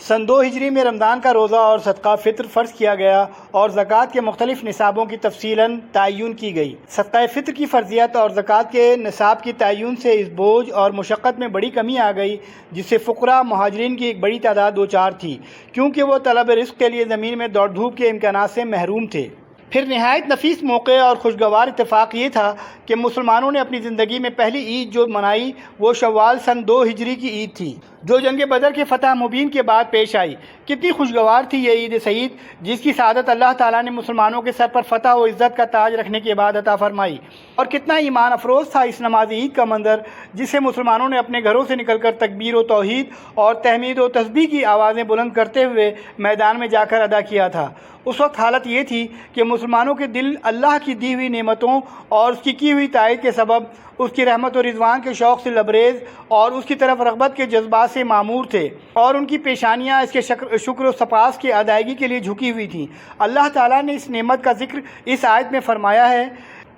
سن 2 ہجری میں رمضان کا روزہ اور صدقہ فطر فرض کیا گیا اور زکوٰۃ کے مختلف نصابوں کی تفصیلاً تعیین کی گئی۔ صدقہ فطر کی فرضیت اور زکوٰۃ کے نصاب کی تعیین سے اس بوجھ اور مشقت میں بڑی کمی آ گئی، جس سے فقراء مہاجرین کی ایک بڑی تعداد دوچار تھی، کیونکہ وہ طلب رزق کے لیے زمین میں دوڑ دھوپ کے امکانات سے محروم تھے۔ پھر نہایت نفیس موقع اور خوشگوار اتفاق یہ تھا کہ مسلمانوں نے اپنی زندگی میں پہلی عید جو منائی وہ شوال سن 2 ہجری کی عید تھی، جو جنگ بدر کے فتح مبین کے بعد پیش آئی۔ کتنی خوشگوار تھی یہ عید سعید، جس کی سعادت اللہ تعالیٰ نے مسلمانوں کے سر پر فتح و عزت کا تاج رکھنے کے بعد عطا فرمائی، اور کتنا ایمان افروز تھا اس نماز عید کا منظر، جسے مسلمانوں نے اپنے گھروں سے نکل کر تکبیر و توحید اور تحمید و تسبیح کی آوازیں بلند کرتے ہوئے میدان میں جا کر ادا کیا تھا۔ اس وقت حالت یہ تھی کہ مسلمانوں کے دل اللہ کی دی ہوئی نعمتوں اور اس کی ہوئی تائید کے سبب اس کی رحمت و رضوان کے شوق سے لبریز اور اس کی طرف رغبت کے جذبات سے معمور تھے، اور ان کی پیشانیاں اس کے شکر و سپاس کی ادائیگی کے لیے جھکی ہوئی تھیں۔ اللہ تعالیٰ نے اس نعمت کا ذکر اس آیت میں فرمایا ہے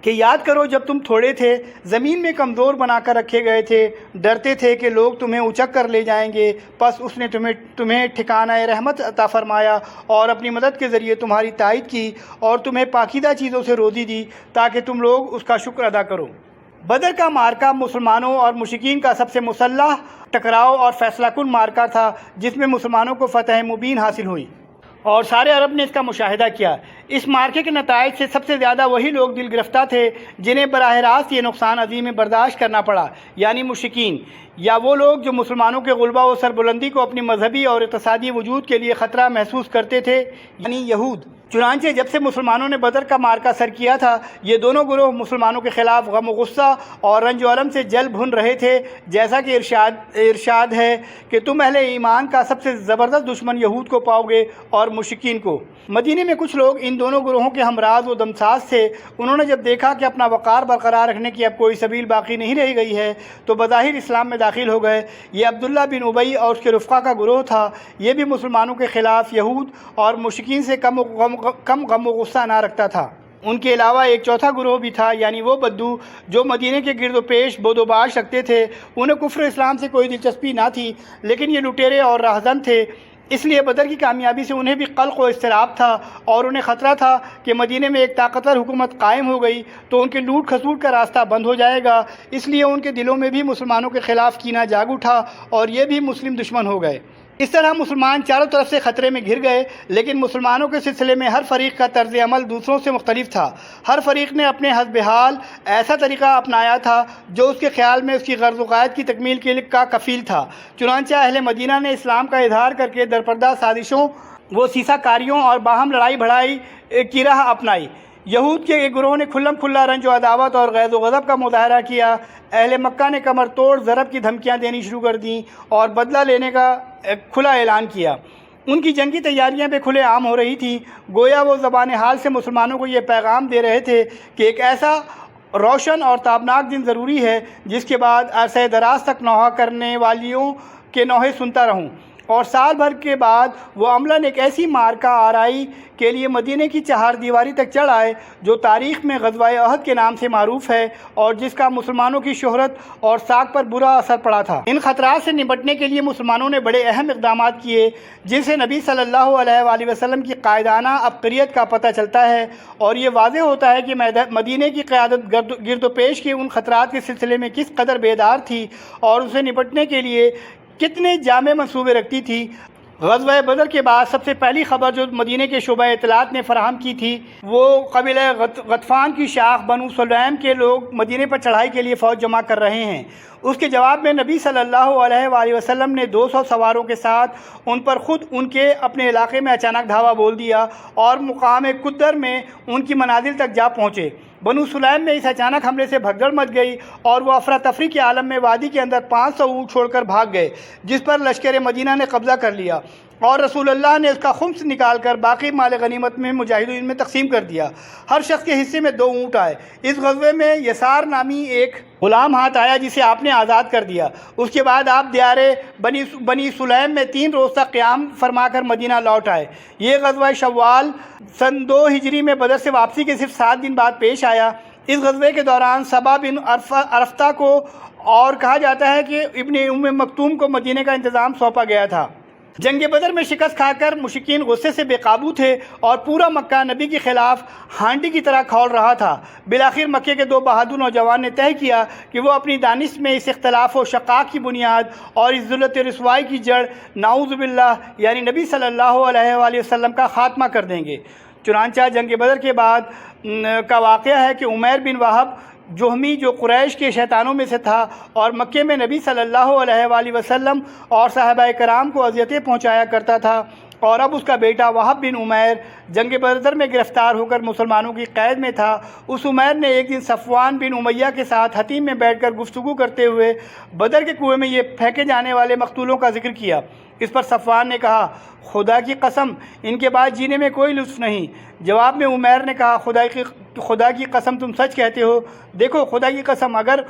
کہ یاد کرو جب تم تھوڑے تھے، زمین میں کمزور بنا کر رکھے گئے تھے، ڈرتے تھے کہ لوگ تمہیں اچک کر لے جائیں گے، پس اس نے تمہیں ٹھکانہ رحمت عطا فرمایا اور اپنی مدد کے ذریعے تمہاری تائید کی اور تمہیں پاکیزہ چیزوں سے روزی دی تاکہ تم لوگ اس کا شکر ادا کرو۔ بدر کا معرکہ مسلمانوں اور مشرکین کا سب سے مسلح ٹکراؤ اور فیصلہ کن معرکہ تھا، جس میں مسلمانوں کو فتح مبین حاصل ہوئی اور سارے عرب نے اس کا مشاہدہ کیا۔ اس معرکے کے نتائج سے سب سے زیادہ وہی لوگ دل گرفتہ تھے جنہیں براہ راست یہ نقصان عظیم برداشت کرنا پڑا، یعنی مشرکین، یا وہ لوگ جو مسلمانوں کے غلبہ و سربلندی کو اپنی مذہبی اور اقتصادی وجود کے لیے خطرہ محسوس کرتے تھے، یعنی یہود۔ چنانچہ جب سے مسلمانوں نے بدر کا معرکہ سر کیا تھا، یہ دونوں گروہ مسلمانوں کے خلاف غم و غصہ اور رنج و الم سے جل بھن رہے تھے، جیسا کہ ارشاد ہے کہ تم اہل ایمان کا سب سے زبردست دشمن یہود کو پاؤ گے اور مشرکین کو۔ مدینے میں کچھ لوگ ان دونوں گروہوں کے ہمراز و دمساز تھے۔ انہوں نے جب دیکھا کہ اپنا وقار برقرار رکھنے کی اب کوئی سبیل باقی نہیں رہ گئی ہے تو بظاہر اسلام میں داخل ہو گئے۔ یہ عبداللہ بن ابی اور اس کے رفقا کا گروہ تھا۔ یہ بھی مسلمانوں کے خلاف یہود اور مشرکین سے کم غم و غصہ نہ رکھتا تھا۔ ان کے علاوہ ایک چوتھا گروہ بھی تھا، یعنی وہ بدو جو مدینے کے گرد و پیش بود و باش رکھتے تھے۔ انہیں کفر اسلام سے کوئی دلچسپی نہ تھی، لیکن یہ لٹیرے اور راہزن تھے، اس لیے بدر کی کامیابی سے انہیں بھی قلق و اضطراب تھا اور انہیں خطرہ تھا کہ مدینے میں ایک طاقتور حکومت قائم ہو گئی تو ان کے لوٹ کھسوٹ کا راستہ بند ہو جائے گا۔ اس لیے ان کے دلوں میں بھی مسلمانوں کے خلاف کینہ جاگ اٹھا اور یہ بھی مسلم دشمن ہو گئے۔ اس طرح مسلمان چاروں طرف سے خطرے میں گھر گئے، لیکن مسلمانوں کے سلسلے میں ہر فریق کا طرز عمل دوسروں سے مختلف تھا۔ ہر فریق نے اپنے حسب حال ایسا طریقہ اپنایا تھا جو اس کے خیال میں اس کی غرض و غایت کی تکمیل کا کفیل تھا۔ چنانچہ اہل مدینہ نے اسلام کا اظہار کر کے درپردہ سازشوں و سیسہ کاریوں اور باہم لڑائی بھڑائی کی راہ اپنائی۔ یہود کے ایک گروہ نے کھلم کھلا رنج و عداوت اور غیظ و غضب کا مظاہرہ کیا۔ اہل مکہ نے کمر توڑ ضرب کی دھمکیاں دینی شروع کر دیں اور بدلہ لینے کا کھلا اعلان کیا۔ ان کی جنگی تیاریاں بے کھلے عام ہو رہی تھیں، گویا وہ زبان حال سے مسلمانوں کو یہ پیغام دے رہے تھے کہ ایک ایسا روشن اور تابناک دن ضروری ہے جس کے بعد عرصہ دراز تک نوحہ کرنے والیوں کے نوحے سنتا رہوں، اور سال بھر کے بعد وہ عملاً ایک ایسی معرکہ آرائی کے لیے مدینے کی چہار دیواری تک چڑھ آئے جو تاریخ میں غزوہ احد کے نام سے معروف ہے اور جس کا مسلمانوں کی شہرت اور ساکھ پر برا اثر پڑا تھا۔ ان خطرات سے نمٹنے کے لیے مسلمانوں نے بڑے اہم اقدامات کیے، جن سے نبی صلی اللہ علیہ وآلہ وسلم کی قائدانہ عبقریت کا پتہ چلتا ہے، اور یہ واضح ہوتا ہے کہ مدینے کی قیادت گرد و پیش کے ان خطرات کے سلسلے میں کس قدر بیدار تھی اور اسے نپٹنے کے لیے کتنے جامع منصوبے رکھتی تھی۔ غزوہ بدر کے بعد سب سے پہلی خبر جو مدینے کے شعبہ اطلاعات نے فراہم کی تھی وہ قبیلہ غطفان کی شاخ بنو سلیم کے لوگ مدینے پر چڑھائی کے لیے فوج جمع کر رہے ہیں۔ اس کے جواب میں نبی صلی اللہ علیہ وآلہ وسلم نے 200 سواروں کے ساتھ ان پر خود ان کے اپنے علاقے میں اچانک دھاوا بول دیا اور مقام قدر میں ان کی منازل تک جا پہنچے۔ بنو سلیم میں اس اچانک حملے سے بھگدڑ مچ گئی اور وہ افراتفری کے عالم میں وادی کے اندر 500 اونٹ چھوڑ کر بھاگ گئے، جس پر لشکر مدینہ نے قبضہ کر لیا اور رسول اللہ نے اس کا خمس نکال کر باقی مال غنیمت میں مجاہدین میں تقسیم کر دیا۔ ہر شخص کے حصے میں 2 اونٹ آئے۔ اس غزوے میں یسار نامی ایک غلام ہاتھ آیا جسے آپ نے آزاد کر دیا۔ اس کے بعد آپ دیار بنی سلیم میں 3 روز تک قیام فرما کر مدینہ لوٹ آئے۔ یہ غزوہ شوال سن 2 ہجری میں بدر سے واپسی کے صرف 7 دن بعد پیش آیا۔ اس غزوے کے دوران سبا بن عرفتہ کو اور کہا جاتا ہے کہ ابن مکتوم کو مدینے کا انتظام سونپا گیا تھا۔ جنگ بدر میں شکست کھا کر مشرکین غصے سے بے قابو تھے اور پورا مکہ نبی کے خلاف ہانڈی کی طرح کھول رہا تھا۔ بالآخر مکے کے 2 بہادر نوجوان نے طے کیا کہ وہ اپنی دانش میں اس اختلاف و شقاق کی بنیاد اور اس ذلت و رسوائی کی جڑ نعوذ باللہ یعنی نبی صلی اللہ علیہ وآلہ وسلم کا خاتمہ کر دیں گے۔ چنانچہ جنگ بدر کے بعد کا واقعہ ہے کہ عمیر بن وہب جوہمی جو قریش کے شیطانوں میں سے تھا اور مکے میں نبی صلی اللہ علیہ وآلہ وسلم اور صحابہ کرام کو اذیتیں پہنچایا کرتا تھا، اور اب اس کا بیٹا وہب بن عمیر جنگ بدر میں گرفتار ہو کر مسلمانوں کی قید میں تھا۔ اس عمیر نے ایک دن صفوان بن امیہ کے ساتھ حتیم میں بیٹھ کر گفتگو کرتے ہوئے بدر کے کنویں میں یہ پھینکے جانے والے مقتولوں کا ذکر کیا۔ اس پر صفوان نے کہا، خدا کی قسم ان کے بعد جینے میں کوئی لطف نہیں۔ جواب میں عمیر نے کہا، خدا کی قسم تم سچ کہتے ہو؟ دیکھو خدا کی قسم اگر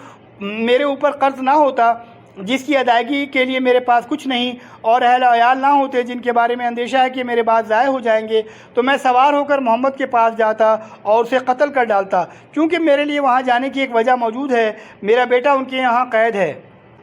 میرے اوپر قرض نہ ہوتا جس کی ادائیگی کے لیے میرے پاس کچھ نہیں، اور اہل عیال نہ ہوتے جن کے بارے میں اندیشہ ہے کہ میرے بعد ضائع ہو جائیں گے، تو میں سوار ہو کر محمد کے پاس جاتا اور اسے قتل کر ڈالتا، کیونکہ میرے لیے وہاں جانے کی ایک وجہ موجود ہے، میرا بیٹا ان کے یہاں قید ہے۔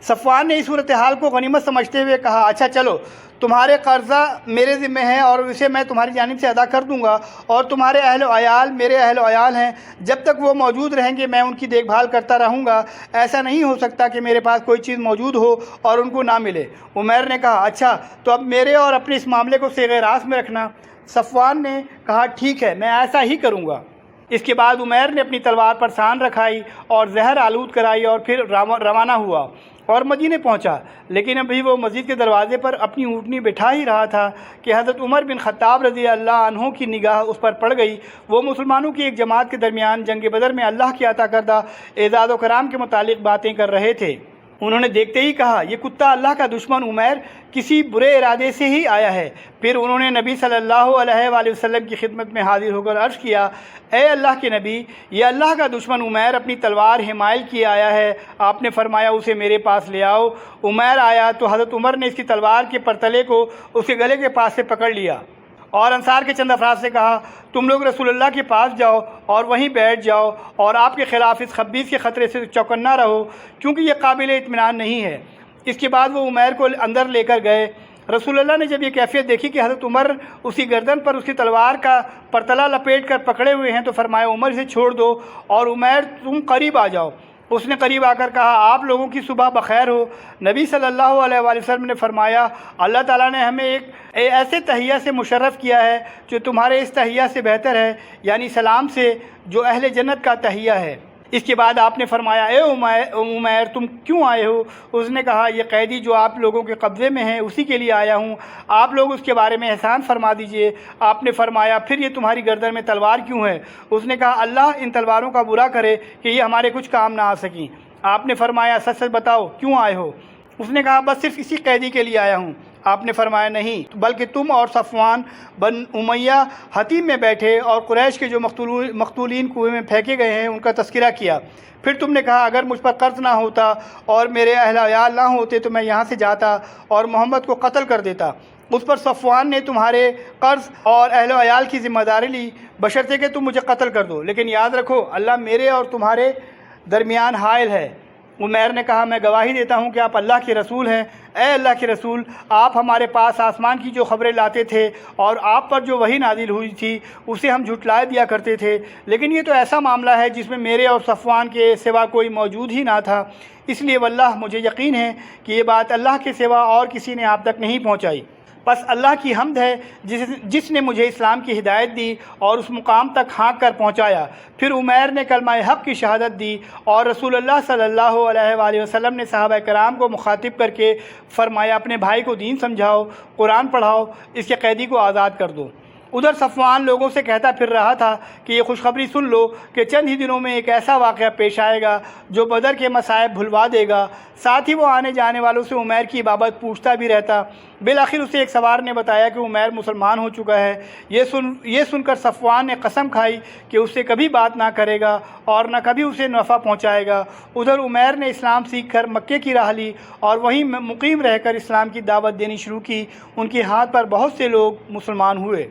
صفوان نے اس صورتحال کو غنیمت سمجھتے ہوئے کہا، اچھا چلو، تمہارے قرضہ میرے ذمہ ہے اور اسے میں تمہاری جانب سے ادا کر دوں گا، اور تمہارے اہل و عیال میرے اہل و عیال ہیں، جب تک وہ موجود رہیں گے میں ان کی دیکھ بھال کرتا رہوں گا۔ ایسا نہیں ہو سکتا کہ میرے پاس کوئی چیز موجود ہو اور ان کو نہ ملے۔ عمیر نے کہا، اچھا تو اب میرے اور اپنے اس معاملے کو صیغہ راست میں رکھنا۔ صفوان نے کہا، ٹھیک ہے، میں ایسا ہی کروں گا۔ اس کے بعد عمیر نے اپنی تلوار پر سان رکھائی اور زہر آلود کرائی اور پھر روانہ ہوا اور مدینے پہنچا، لیکن ابھی وہ مسجد کے دروازے پر اپنی اونٹنی بٹھا ہی رہا تھا کہ حضرت عمر بن خطاب رضی اللہ عنہ کی نگاہ اس پر پڑ گئی۔ وہ مسلمانوں کی ایک جماعت کے درمیان جنگ بدر میں اللہ کی عطا کردہ اعزاز و کرام کے متعلق باتیں کر رہے تھے۔ انہوں نے دیکھتے ہی کہا، یہ کتا اللہ کا دشمن عمیر کسی برے ارادے سے ہی آیا ہے۔ پھر انہوں نے نبی صلی اللہ علیہ وآلہ وسلم کی خدمت میں حاضر ہو کر عرض کیا، اے اللہ کے نبی، یہ اللہ کا دشمن عمیر اپنی تلوار حمائل کیے آیا ہے۔ آپ نے فرمایا، اسے میرے پاس لے آؤ۔ عمیر آیا تو حضرت عمر نے اس کی تلوار کے پرتلے کو اس کے گلے کے پاس سے پکڑ لیا اور انصار کے چند افراد سے کہا، تم لوگ رسول اللہ کے پاس جاؤ اور وہیں بیٹھ جاؤ اور آپ کے خلاف اس خبیث کے خطرے سے چوکنا رہو، کیونکہ یہ قابل اطمینان نہیں ہے۔ اس کے بعد وہ عمیر کو اندر لے کر گئے۔ رسول اللہ نے جب یہ کیفیت دیکھی کہ حضرت عمر اس کی گردن پر اس کی تلوار کا پرتلا لپیٹ کر پکڑے ہوئے ہیں تو فرمایا، عمر اسے چھوڑ دو اور عمیر تم قریب آ جاؤ۔ اس نے قریب آ کر کہا، آپ لوگوں کی صبح بخیر ہو۔ نبی صلی اللہ علیہ وآلہ وسلم نے فرمایا، اللہ تعالیٰ نے ہمیں ایک ایسے تحیہ سے مشرف کیا ہے جو تمہارے اس تحیہ سے بہتر ہے، یعنی سلام سے جو اہل جنت کا تحیہ ہے۔ اس کے بعد آپ نے فرمایا، اے عمیر تم کیوں آئے ہو؟ اس نے کہا، یہ قیدی جو آپ لوگوں کے قبضے میں ہے اسی کے لیے آیا ہوں، آپ لوگ اس کے بارے میں احسان فرما دیجئے۔ آپ نے فرمایا، پھر یہ تمہاری گردن میں تلوار کیوں ہے؟ اس نے کہا، اللہ ان تلواروں کا برا کرے کہ یہ ہمارے کچھ کام نہ آ سکیں۔ آپ نے فرمایا، سچ سچ بتاؤ کیوں آئے ہو؟ اس نے کہا، بس صرف اسی قیدی کے لیے آیا ہوں۔ آپ نے فرمایا، نہیں بلکہ تم اور صفوان بن امیہ حتیم میں بیٹھے اور قریش کے جو مقتولین کنویں میں پھینکے گئے ہیں ان کا تذکرہ کیا۔ پھر تم نے کہا، اگر مجھ پر قرض نہ ہوتا اور میرے اہل عیال نہ ہوتے تو میں یہاں سے جاتا اور محمد کو قتل کر دیتا۔ اس پر صفوان نے تمہارے قرض اور اہل و عیال کی ذمہ داری لی بشرطے کہ تم مجھے قتل کر دو، لیکن یاد رکھو اللہ میرے اور تمہارے درمیان حائل ہے۔ عمیر نے کہا، میں گواہی دیتا ہوں کہ آپ اللہ کے رسول ہیں۔ اے اللہ کے رسول، آپ ہمارے پاس آسمان کی جو خبریں لاتے تھے اور آپ پر جو وحی نازل ہوئی تھی اسے ہم جھٹلائے دیا کرتے تھے، لیکن یہ تو ایسا معاملہ ہے جس میں میرے اور صفوان کے سوا کوئی موجود ہی نہ تھا، اس لیے واللہ مجھے یقین ہے کہ یہ بات اللہ کے سوا اور کسی نے آپ تک نہیں پہنچائی۔ بس اللہ کی حمد ہے جس نے مجھے اسلام کی ہدایت دی اور اس مقام تک ہانک کر پہنچایا۔ پھر عمیر نے کلمہ حق کی شہادت دی اور رسول اللہ صلی اللہ علیہ وآلہ وسلم نے صحابہ کرام کو مخاطب کر کے فرمایا، اپنے بھائی کو دین سمجھاؤ، قرآن پڑھاؤ، اس کے قیدی کو آزاد کر دو۔ ادھر صفوان لوگوں سے کہتا پھر رہا تھا کہ یہ خوشخبری سن لو کہ چند ہی دنوں میں ایک ایسا واقعہ پیش آئے گا جو بدر کے مصائب بھلوا دے گا۔ ساتھ ہی وہ آنے جانے والوں سے عمیر کی بابت پوچھتا بھی رہتا۔ بالآخر اسے ایک سوار نے بتایا کہ عمیر مسلمان ہو چکا ہے۔ یہ سن کر صفوان نے قسم کھائی کہ اس سے کبھی بات نہ کرے گا اور نہ کبھی اسے نفع پہنچائے گا۔ ادھر عمیر نے اسلام سیکھ کر مکے کی راہ لی اور وہیں مقیم رہ کر اسلام کی دعوت دینی شروع کی۔ ان کے ہاتھ پر بہت سے لوگ مسلمان ہوئے۔